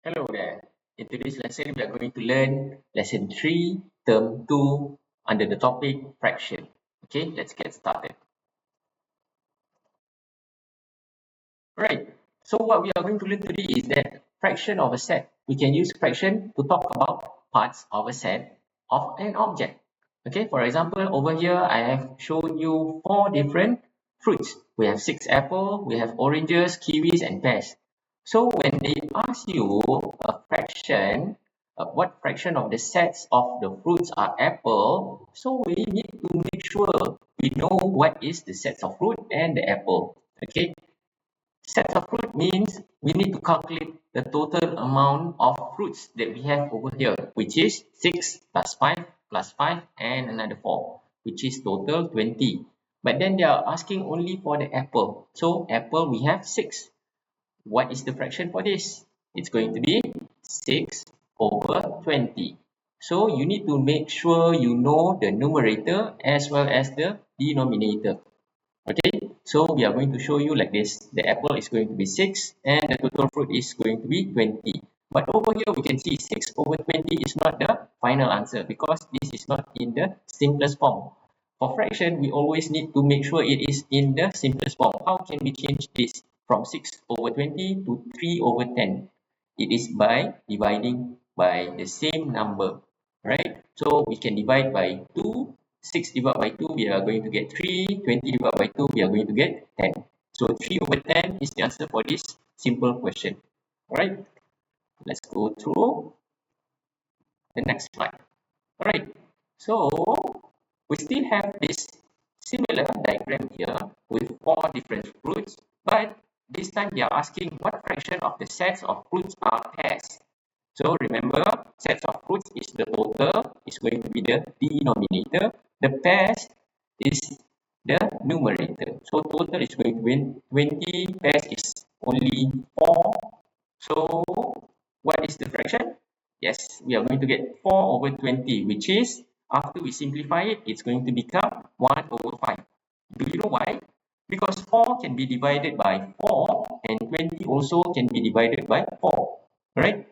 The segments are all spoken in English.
Hello there. In today's lesson, we are going to learn lesson 3, term 2, under the topic fraction. Okay, let's get started. Right. So what we are going to learn today is that fraction of a set. We can use fraction to talk about parts of a set of an object. Okay, for example, over here, I have shown you 4 different fruits. We have 6 apples, we have oranges, kiwis, and pears. So when they ask you a fraction, what fraction of the sets of the fruits are apple, so we need to make sure we know what is the sets of fruit and the apple. Okay, sets of fruit means we need to calculate the total amount of fruits that we have over here, which is 6 plus 5 and another 4, which is total 20. But then they are asking only for the apple. So apple we have 6. What is the fraction for this? It's going to be 6 over 20. So you need to make sure you know the numerator as well as the denominator. Okay, so we are going to show you like this. The apple is going to be 6 and the total fruit is going to be 20. But over here we can see 6 over 20 is not the final answer because this is not in the simplest form. For fraction, we always need to make sure it is in the simplest form. How can we change this from 6 over 20 to 3 over 10? It is by dividing by the same number, right? So we can divide by 2, 6 divided by 2, we are going to get 3, 20 divided by 2, we are going to get 10. So 3 over 10 is the answer for this simple question. Alright, let's go through the next slide. Alright, so we still have this similar diagram here with 4 different fruits, but this time they are asking what fraction of the sets of fruits are pairs. So remember, sets of fruits is the total, is going to be the denominator. The pairs is the numerator. So total is going to be 20, pairs is only 4. So what is the fraction? Yes, we are going to get 4 over 20, which is, after we simplify it, it's going to become 1 over 5. Do you know why? Because 4 can be divided by 4 and 20 also can be divided by 4. Right?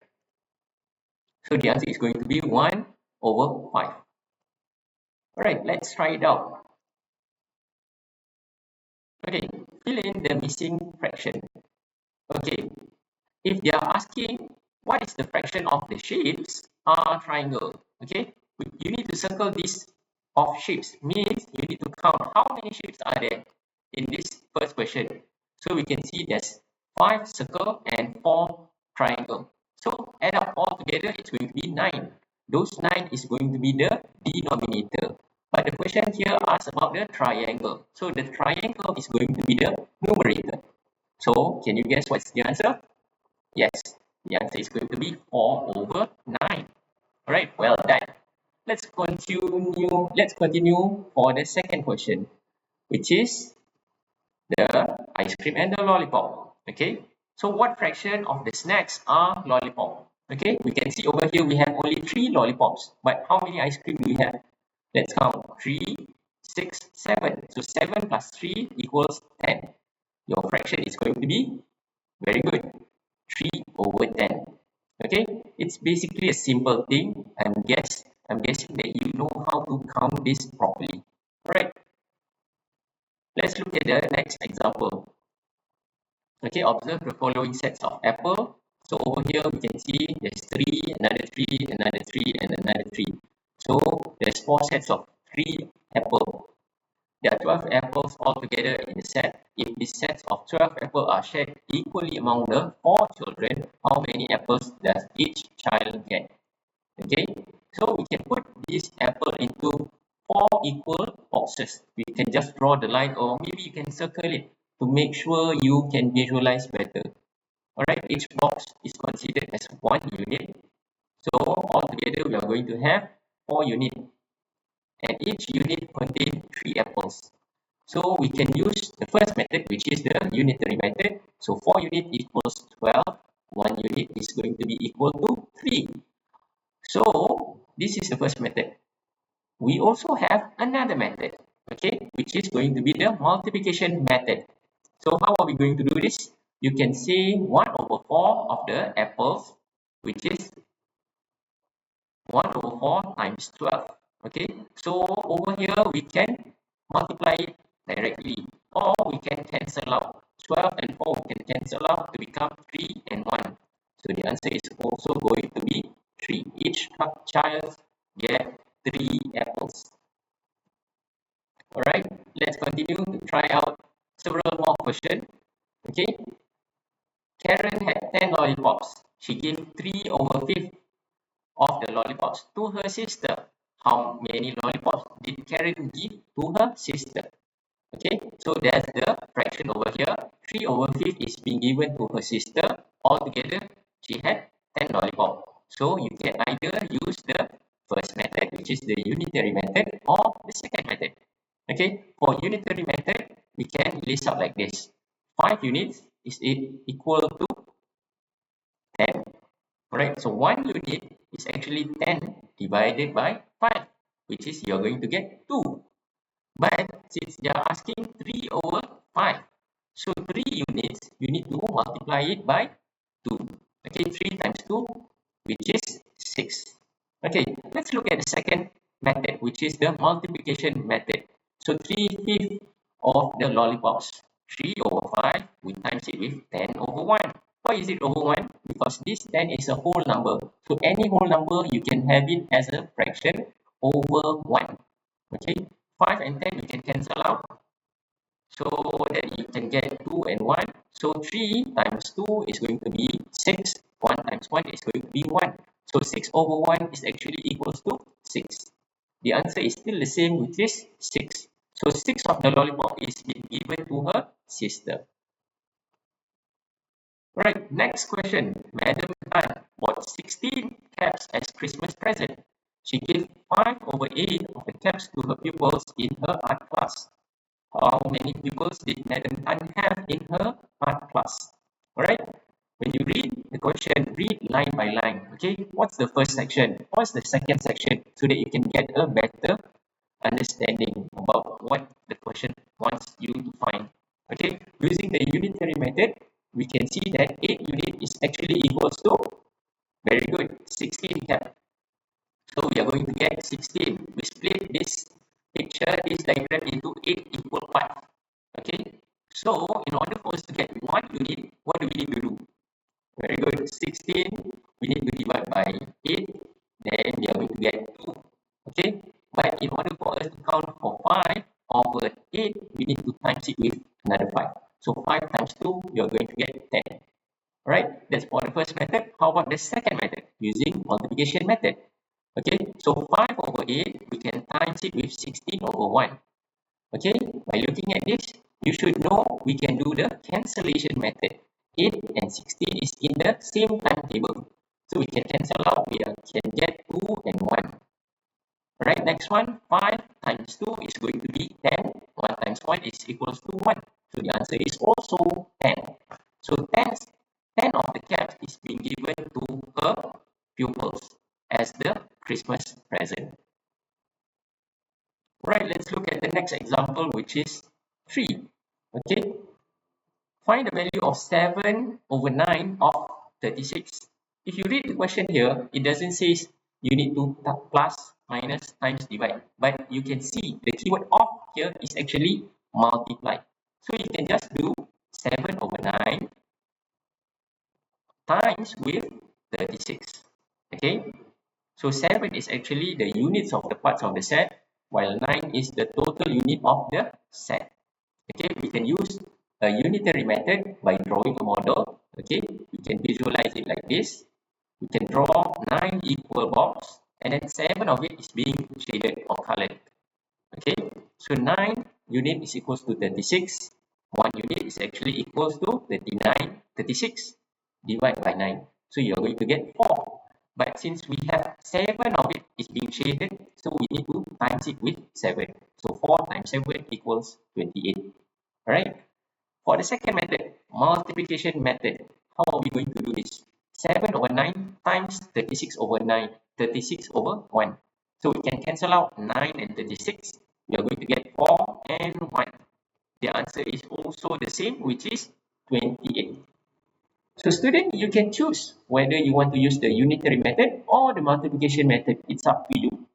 So the answer is going to be 1 over 5. Alright, let's try it out. Okay, fill in the missing fraction. Okay, if they are asking what is the fraction of the shapes are triangle, okay, you need to circle this of shapes, means you need to count how many shapes are there in this first question. So we can see there's 5 circle and 4 triangle. So add up all together, it's going to be 9. Those 9 is going to be the denominator. But the question here asks about the triangle. So the triangle is going to be the numerator. So can you guess what's the answer? Yes, the answer is going to be 4 over 9. Alright, well done. Let's continue for the second question, which is the ice cream and the lollipop. Okay, so what fraction of the snacks are lollipop? Okay, we can see over here we have only 3 lollipops, but how many ice cream do we have? Let's count. 3, 6, 7. So 7 plus 3 equals 10. Your fraction is going to be very good, 3 over 10. Okay, it's basically a simple thing. I'm guessing that you know how to count this properly. Alright, let's look at the next example. Okay, observe the following sets of apple. So over here we can see there's 3, another 3, another 3, and another 3. So there's 4 sets of 3 apple. There are 12 apples altogether in the set. If the sets of 12 apples are shared equally among the 4 children, how many apples does each child get? Okay, so we can put this apple into 4 equal boxes. We can just draw the line, or maybe you can circle it to make sure you can visualize better. Alright, each box is considered as 1 unit. So altogether we are going to have 4 units, and each unit contains 3 apples. So we can use the first method, which is the unitary method. So 4 units equals 12. 1 unit is going to be equal to 3. So this is the first method. We also have another method, okay, which is going to be the multiplication method. So how are we going to do this? You can say 1 over 4 of the apples which is 1 over 4 times 12. Okay, so over here we can multiply it directly, or we can cancel out. 12 and 4 we can cancel out to become 3 and 1. So the answer is also going to be 3. Each child get 3 apples. Alright, let's continue to try out several more questions. Okay, Karen had 10 lollipops. She gave 3 over 5 of the lollipops to her sister. How many lollipops did Karen give to her sister? Okay, so there's the fraction over here. 3 over 5 is being given to her sister. Altogether, she had 10 lollipops. So you can either use the first method, which is the unitary method, or the second method. Okay, for unitary method, we can list out like this. 5 units is equal to 10. Alright, so 1 unit is actually 10 divided by 5, which is you're going to get 2. But since they are asking 3 over 5, so 3 units, you need to multiply it by 2. Okay, 3 times 2, which is 6. Okay, let's look at the second method, which is the multiplication method. So 3/5 of the lollipops. 3 over 5, we times it with 10 over 1. Why is it over 1? Because this 10 is a whole number. So any whole number, you can have it as a fraction over 1. Okay, 5 and 10 you can cancel out, so that you can get 2 and 1. So 3 times 2 is going to be 6. 1 times 1 is going to be 1. So 6 over 1 is actually equals to 6. The answer is still the same, which is 6. So 6 of the lollipop is being given to her sister. Right, next question. Madam Tan bought 16 caps as Christmas present. She gave 5 over 8 of the caps to her pupils in her art class. How many pupils did Madam Tan have in her art class? Alright, when you read the question, read line by line. Okay, what's the first section? What's the second section? So that you can get a better understanding about what the question wants you to find. Okay, using the unitary method, we can see that 8 unit is actually equals to, very good, 16 cap. So we are going to get 16. We split this picture, this diagram into 8 equal parts. Okay, so in order for us to get 1 unit, what do we need to do? Very good, 16, we need to divide by 8, then we are going to get 2. Okay, but in order for us to count for 5 over 8, we need to times it with another 5. So 5 times 2, you are going to get 10. Alright, that's for the first method. How about the second method? Using multiplication method. Okay, so 5 over 8, we can times it with 16 over 1. Okay, by looking at this, you should know we can do the cancellation method. 8 and 16 is in the same timetable. So we can cancel out, we can get 2 and 1. Alright, next one, 5 times 2 is going to be 10. 1 times 1 is equals to 1. So the answer is also 10. So 10 of the caps is being given to her pupils as the Christmas present. Right, let's look at the next example, which is 3. Okay, find the value of 7 over 9 of 36. If you read the question here, it doesn't say you need to plus, minus, times, divide. But you can see the keyword of here is actually multiply. So you can just do 7 over 9 times with 36. Okay, so 7 is actually the units of the parts of the set, while 9 is the total unit of the set. Okay, we can use a unitary method by drawing a model. Okay, we can visualize it like this. We can draw 9 equal blocks, and then 7 of it is being shaded or colored. Okay, so 9 unit is equals to 36. 1 unit is actually equals to 39. 36 divided by 9. So you're going to get 4. But since we have 7 of it is being shaded, so we need to times it with 7. So 4 times 7 equals 28. Alright. For the second method, multiplication method, how are we going to do this? 7 over 9 times 36 over 9, 36 over 1. So we can cancel out 9 and 36. We are going to get 4 and 1. The answer is also the same, which is 28. So student, you can choose whether you want to use the unitary method or the multiplication method. It's up to you.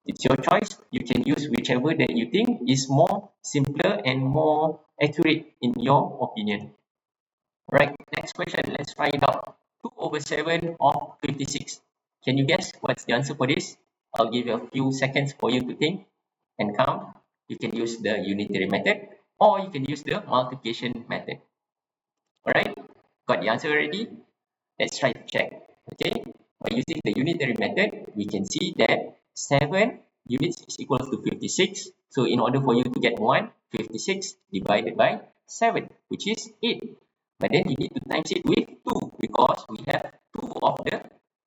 It's your choice. You can use whichever that you think is more simpler and more accurate in your opinion. Right, next question. Let's find out. 2 over 7 of 56. Can you guess what's the answer for this? I'll give you a few seconds for you to think and count. You can use the unitary method or you can use the multiplication method. Alright, got the answer already? Let's try to check. Okay, by using the unitary method, we can see that 7 units is equal to 56. So in order for you to get 1, 56 divided by 7, which is 8. But then you need to times it with 2 because we have 2 of the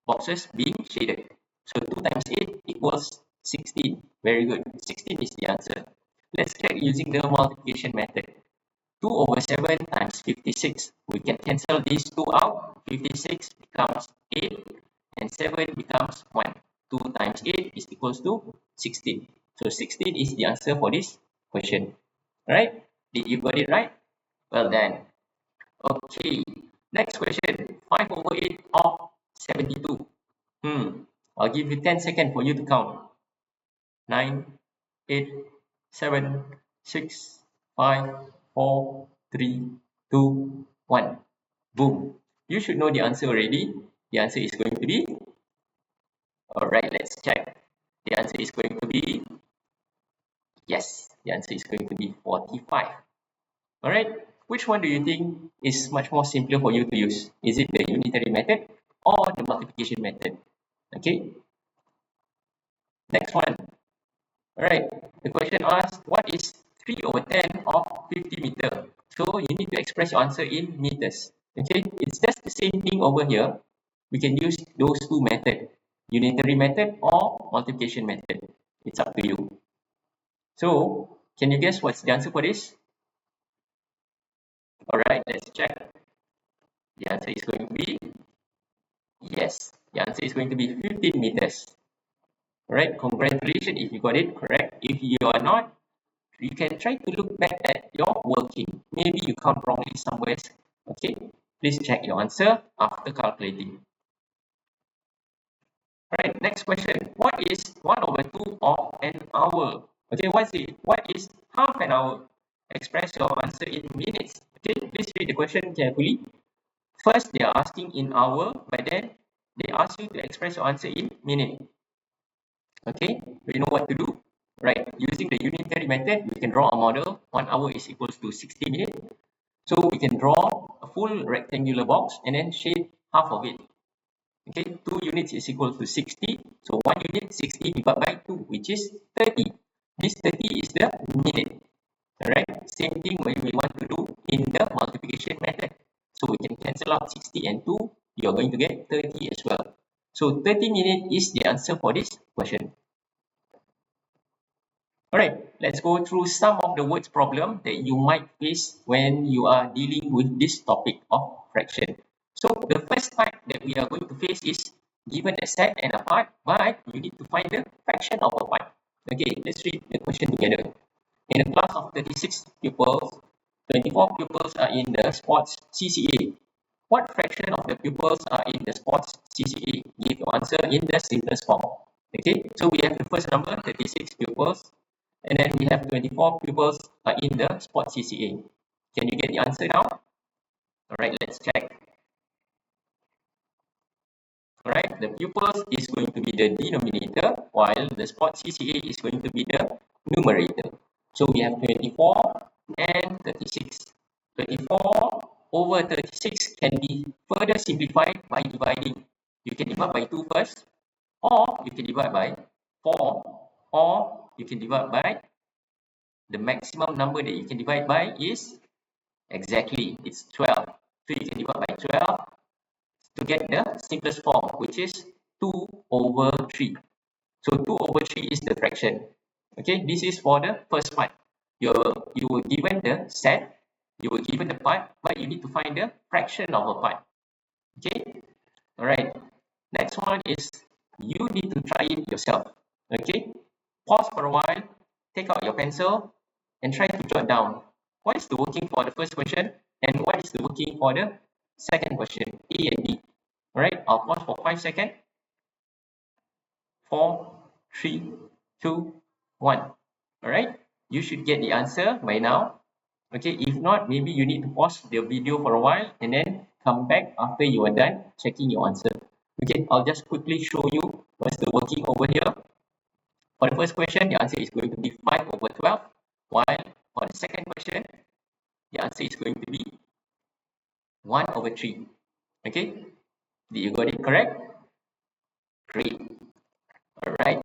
boxes being shaded. So 2 times 8 equals 16. Very good. 16 is the answer. Let's check using the multiplication method. 2 over 7 times 56. We can cancel these 2 out. 56 becomes 8 and 7 becomes 1. 2 times 8 is equals to 16. So 16 is the answer for this question. Alright? Did you got it right? Well done. Okay. Next question. 5 over 8 of 72. I'll give you 10 seconds for you to count. 9, 8, 7, 6, 5, 4, 3, 2, 1. Boom. You should know the answer already. The answer is going to be, alright, let's check. The answer is going to be, yes, the answer is going to be 45. Alright, which one do you think is much more simpler for you to use? Is it the unitary method or the multiplication method? Okay, next one. Alright, the question asks, what is 3 over 10 of 50 meter? So you need to express your answer in meters. Okay, it's just the same thing over here. We can use those two methods, unitary method or multiplication method. It's up to you. So, can you guess what's the answer for this? Alright, let's check. The answer is going to be, yes, the answer is going to be 15 meters. Alright, congratulations if you got it correct. If you are not, you can try to look back at your working. Maybe you count wrongly somewhere. Okay, please check your answer after calculating. Alright, next question. What is 1 over 2 of an hour? Okay, what is half an hour? Express your answer in minutes. Okay, please read the question carefully. First, they are asking in hour, but then they ask you to express your answer in minute. Okay, we know what to do. Right, using the unitary method, we can draw a model. 1 hour is equals to 60 minutes. So we can draw a full rectangular box and then shade half of it. Okay, 2 units is equal to 60. So 1 unit 60 divided by 2, which is 30. This 30 is the minute. Alright, same thing when we want to do in the multiplication method. So we can cancel out 60 and 2. You're going to get 30 as well. So 30 minutes is the answer for this question. Alright, let's go through some of the words problem that you might face when you are dealing with this topic of fraction. So the first part that we are going to face is given a set and a part, but you need to find the fraction of a part. Okay, let's read the question together. In a class of 36 pupils, 24 pupils are in the sports CCA. What fraction of the pupils are in the sports CCA? Give your answer in the simplest form. Okay, so we have the first number, 36 pupils, and then we have 24 pupils are in the sports CCA. Can you get the answer now? Alright, let's check. Alright, the pupils is going to be the denominator, while the sports CCA is going to be the numerator. So we have 24 and 36. 24 over 36 can be further simplified by dividing. You can divide by 2 first, or you can divide by 4, or you can divide by the maximum number that you can divide by is exactly, it's 12. So you can divide by 12 to get the simplest form, which is 2 over 3. So 2 over 3 is the fraction. Okay, this is for the first part. You were given the set, you were given the part, but you need to find the fraction of a part. Okay, alright. Next one is you need to try it yourself. Okay, pause for a while, take out your pencil, and try to jot down what is the working for the first question and what is the working for the second question, A and B. All right, I'll pause for 5 seconds. 4, 3, 2, 1. All right, you should get the answer by now. Okay, if not, maybe you need to pause the video for a while and then come back after you are done checking your answer. Okay, I'll just quickly show you what's the working over here. For the first question, the answer is going to be 5 over 12, while for the second question, the answer is going to be 1 over 3. Okay, did you got it correct? Great. All right.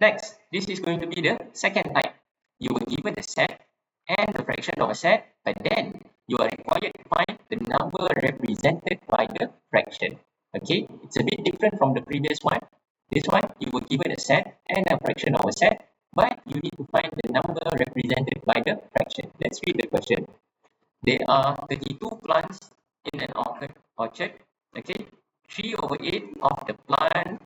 Next, this is going to be the second type. You were given a set and the fraction of a set, but then you are required to find the number represented by the fraction. Okay, it's a bit different from the previous one. This one, you were given a set and a fraction of a set, but you need to find the number represented by the fraction. Let's read the question. There are 32 plants in an orchard. Okay, 3 over 8 of the plant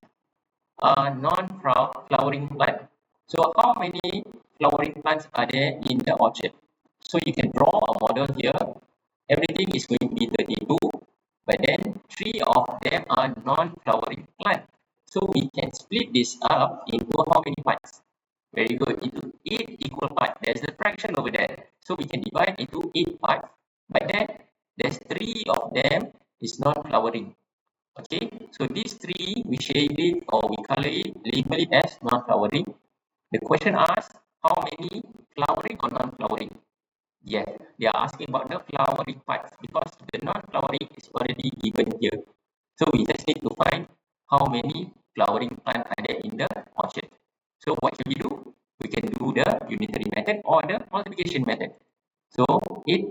are non-flowering plant. So how many flowering plants are there in the orchard? So you can draw a model here. Everything is going to be 32, but then 3 of them are non-flowering plants. So we can split this up into how many parts? Very good, into 8 equal parts. There's a fraction over there. So we can divide into 8 parts. But then there's 3 of them is non-flowering. Okay, so these three we shade it or we color it, label it as non-flowering. The question asks how many flowering or non-flowering. Yes, they are asking about the flowering parts because the non-flowering is already given here. So we just need to find how many flowering plants are there in the orchard. So what can we do? We can do the unitary method or the multiplication method. So 8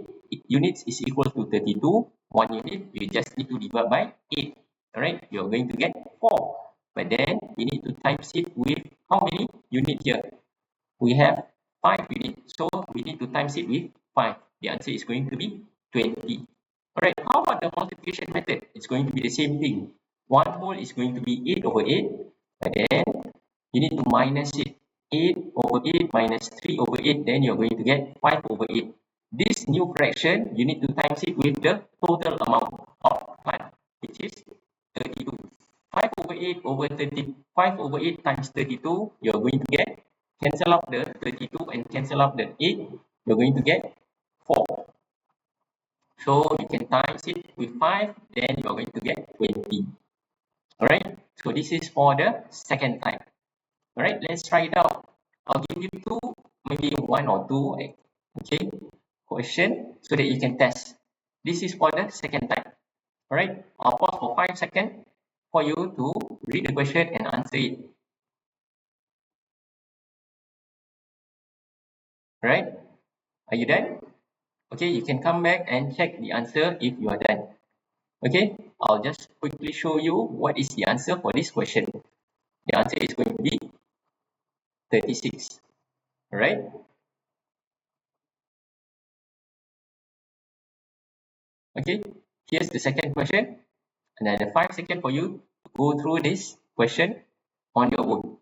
units is equal to 32. 1 unit, you just need to divide by 8. Alright, you're going to get 4. But then we need to times it with how many units here? We have 5 units. So we need to times it with 5. The answer is going to be 20. Alright, how about the multiplication method? It's going to be the same thing. 1 whole is going to be 8 over 8. But then you need to minus it. 8 over 8 minus 3 over 8. Then you're going to get 5 over 8. This new fraction, you need to times it with the total amount of plant, which is 32. 5 over 8 over 30, 5 over 8 times 32, you're going to get, cancel out the 32 and cancel out the 8, you're going to get 4. So you can times it with 5, then you're going to get 20. Alright, so this is for the second type. Alright, let's try it out. I'll give you two, maybe one or two, okay, question so that you can test. This is for the second type. Alright, I'll pause for 5 seconds for you to read the question and answer it. Alright, are you done? Okay, you can come back and check the answer if you are done. Okay, I'll just quickly show you what is the answer for this question. The answer is going to be 36. Alright. Okay, here's the second question. Another 5 seconds for you to go through this question on your own.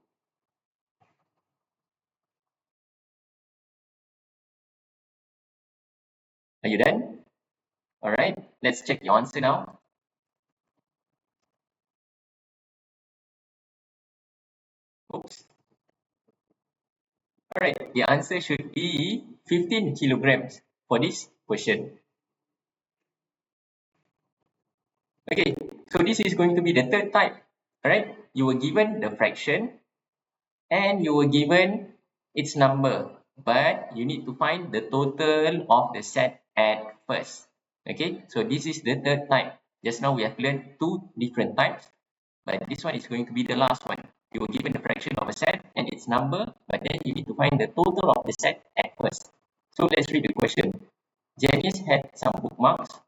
Are you done? Alright, let's check your answer now. Oops. Alright, the answer should be 15 kilograms for this question. Okay, so this is going to be the third type. Alright, you were given the fraction and you were given its number, but you need to find the total of the set at first. Okay, so this is the third type. Just now we have learned two different types, but this one is going to be the last one. You were given the fraction of a set and its number, but then you need to find the total of the set at first. So let's read the question. Janice had some bookmarks.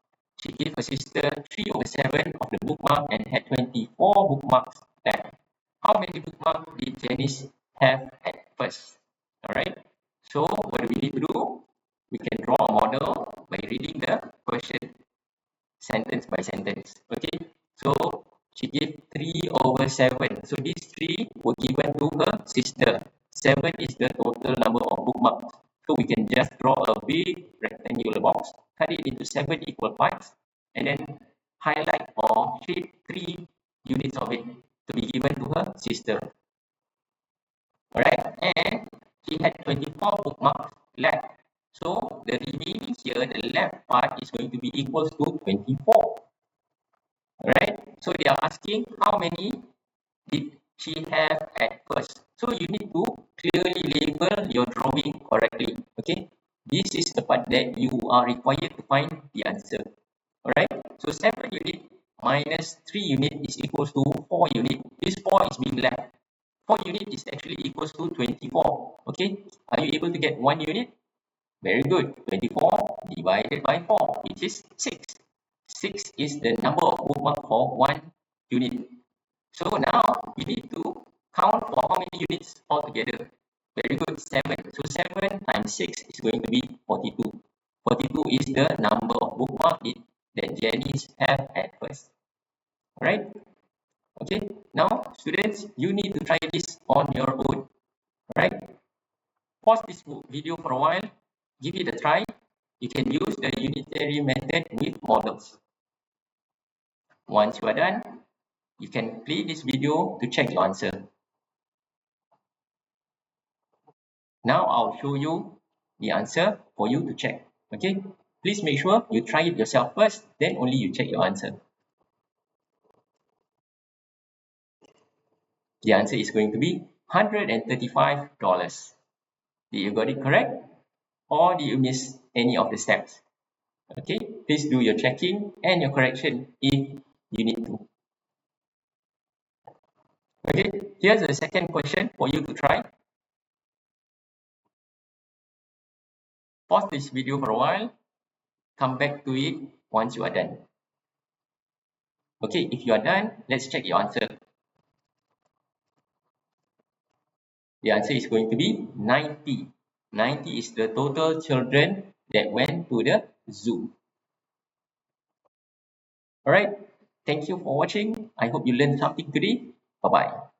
She gave her sister 3 over 7 of the bookmark and had 24 bookmarks left. How many bookmarks did Janice have at first? Alright, so what do we need to do? We can draw a model by reading the question sentence by sentence. Okay, so she gave 3 over 7. So these 3 were given to her sister. 7 is the total number of bookmarks. So we can just draw a big rectangular box, cut it into 7 equal parts, and then highlight or shade 3 units of it to be given to her sister. Alright, and she had 24 bookmarks left. So the remaining here, the left part is going to be equals to 24. Alright, so they are asking how many did she have at first. So you need to clearly label your drawing correctly. Okay, this is the part that you are required to find the answer. Alright, so 7 unit minus 3 unit is equals to 4 unit. This 4 is being left. 4 unit is actually equals to 24. Okay, are you able to get 1 unit? Very good. 24 divided by 4, which is 6. 6 is the number of bookmark for 1 unit. So now we need to count for how many units altogether. Very good, 7. So 7 times 6 is going to be 42. 42 is the number of bookmark that Janice have at first. Alright? Okay, now students, you need to try this on your own. Alright? Pause this video for a while, give it a try. You can use the unitary method with models. Once you are done, you can play this video to check your answer. Now I'll show you the answer for you to check. Okay, please make sure you try it yourself first, then only you check your answer. The answer is going to be $135. Did you got it correct? Or did you miss any of the steps? Okay, please do your checking and your correction if you need to. Okay, here's the second question for you to try. Pause this video for a while, come back to it once you are done. Okay, if you are done, let's check your answer. The answer is going to be 90. 90 is the total children that went to the zoo. Alright, thank you for watching. I hope you learned something today. Bye-bye.